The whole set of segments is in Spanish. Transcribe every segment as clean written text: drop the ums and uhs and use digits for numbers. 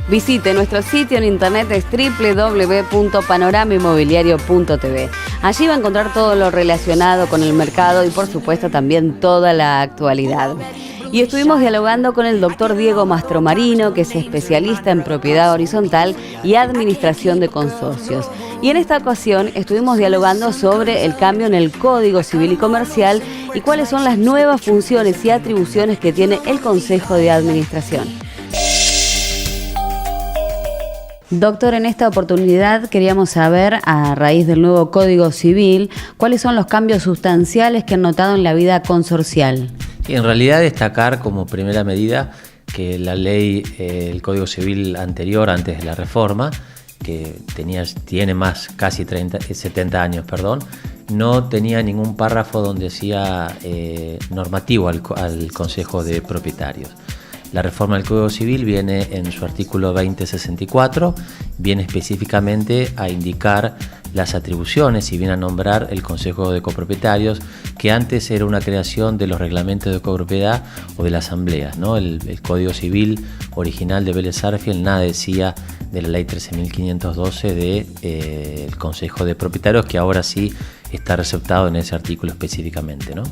Visite nuestro sitio en internet, es www.panoramoinmobiliario.tv. Allí va a encontrar todo lo relacionado con el mercado y por supuesto también toda la actualidad. Y estuvimos dialogando con el doctor Diego Mastromarino, que es especialista en propiedad horizontal y administración de consorcios. Y en esta ocasión estuvimos dialogando sobre el cambio en el Código Civil y Comercial y cuáles son las nuevas funciones y atribuciones que tiene el Consejo de Administración. Doctor, en esta oportunidad queríamos saber, a raíz del nuevo Código Civil, cuáles son los cambios sustanciales que han notado en la vida consorcial. Y en realidad destacar como primera medida que la ley, el Código Civil anterior, antes de la reforma, que tiene más, casi 70 años, no tenía ningún párrafo donde decía normativo al Consejo de Propietarios. La reforma del Código Civil viene en su artículo 2064, viene específicamente a indicar las atribuciones y viene a nombrar el Consejo de Copropietarios, que antes era una creación de los reglamentos de copropiedad o de la asamblea, ¿no? El Código Civil original de Vélez Sarsfield nada decía de la ley 13.512 del Consejo de Propietarios, que ahora sí está receptado en ese artículo específicamente, ¿no?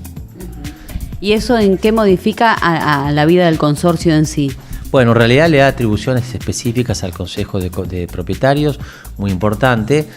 ¿Y eso en qué modifica a la vida del consorcio en sí? Bueno, en realidad le da atribuciones específicas al Consejo de Propietarios, muy importante,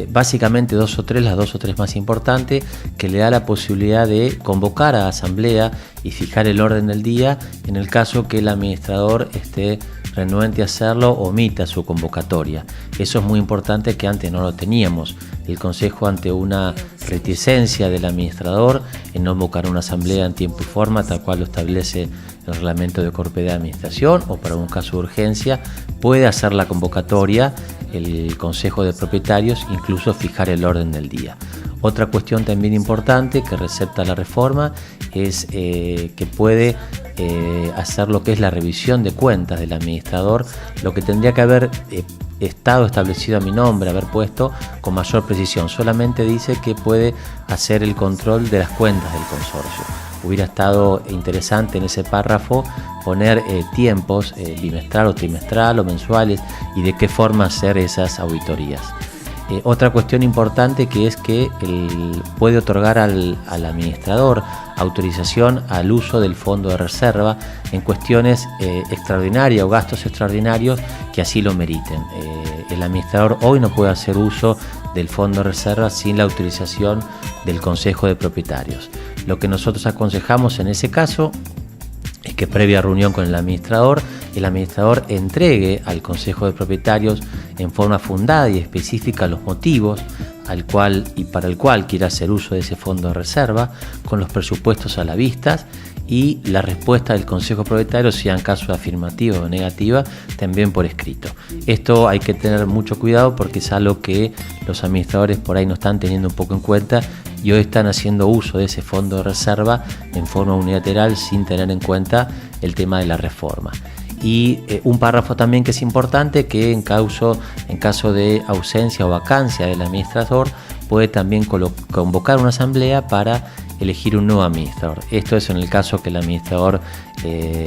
básicamente las dos o tres más importantes, que le da la posibilidad de convocar a asamblea y fijar el orden del día en el caso que el administrador esté renuente a hacerlo o omita su convocatoria. Eso es muy importante, que antes no lo teníamos. El Consejo, ante una reticencia del administrador en no convocar una asamblea en tiempo y forma, tal cual lo establece el reglamento de copropiedad de administración, o para un caso de urgencia, puede hacer la convocatoria el Consejo de Propietarios, incluso fijar el orden del día. Otra cuestión también importante que recepta la reforma es que puede hacer lo que es la revisión de cuentas del administrador, lo que tendría que haber estado establecido a mi nombre, haber puesto con mayor precisión. Solamente dice que puede hacer el control de las cuentas del consorcio. Hubiera estado interesante en ese párrafo poner tiempos, bimestral o trimestral o mensuales, y de qué forma hacer esas auditorías. Otra cuestión importante que es que puede otorgar al administrador autorización al uso del fondo de reserva en cuestiones extraordinarias o gastos extraordinarios que así lo meriten. El administrador hoy no puede hacer uso del fondo de reserva sin la autorización del Consejo de Propietarios. Lo que nosotros aconsejamos en ese caso es que, previa reunión con el administrador entregue al Consejo de Propietarios en forma fundada y específica los motivos para el cual quiera hacer uso de ese fondo de reserva, con los presupuestos a la vista, y la respuesta del Consejo de Propietarios, si en caso afirmativa o negativa, también por escrito. Esto hay que tener mucho cuidado porque es algo que los administradores por ahí no están teniendo un poco en cuenta, y hoy están haciendo uso de ese fondo de reserva en forma unilateral sin tener en cuenta el tema de la reforma. Y un párrafo también que es importante, que en caso de ausencia o vacancia del administrador, puede también convocar una asamblea para elegir un nuevo administrador. Esto es en el caso que el administrador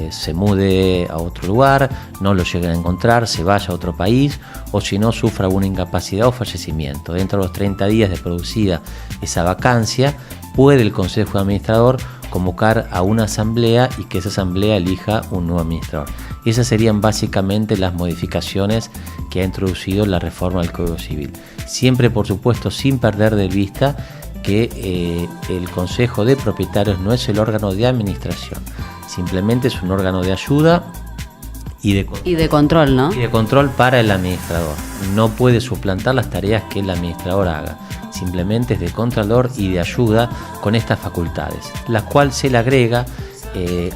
se mude a otro lugar, no lo llegue a encontrar, se vaya a otro país, o si no, sufra alguna incapacidad o fallecimiento. Dentro de los 30 días de producida esa vacancia, puede el Consejo de Administrador convocar a una asamblea y que esa asamblea elija un nuevo administrador. Esas serían básicamente las modificaciones que ha introducido la reforma del Código Civil. Siempre, por supuesto, sin perder de vista que el Consejo de Propietarios no es el órgano de administración, simplemente es un órgano de ayuda y de control, ¿no? Y de control para el administrador. No puede suplantar las tareas que el administrador haga. Simplemente es de contralor y de ayuda con estas facultades, la cual se le agrega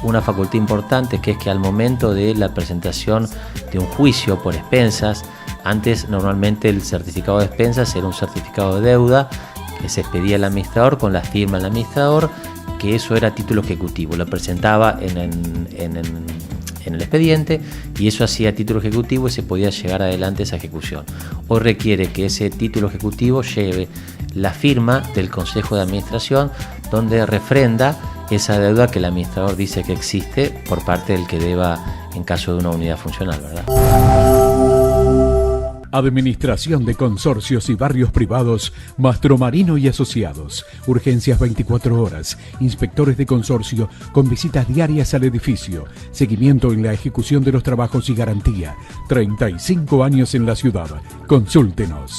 una facultad importante, que es que al momento de la presentación de un juicio por expensas, antes normalmente el certificado de expensas era un certificado de deuda que se expedía al administrador con la firma del administrador, que eso era título ejecutivo, lo presentaba en el expediente y eso hacía título ejecutivo y se podía llegar adelante esa ejecución. Hoy requiere que ese título ejecutivo lleve la firma del Consejo de Administración, donde refrenda esa deuda que el administrador dice que existe por parte del que deba en caso de una unidad funcional, ¿verdad? Administración de Consorcios y Barrios Privados, Mastromarino y Asociados. Urgencias 24 horas. Inspectores de consorcio con visitas diarias al edificio. Seguimiento en la ejecución de los trabajos y garantía. 35 años en la ciudad. Consúltenos.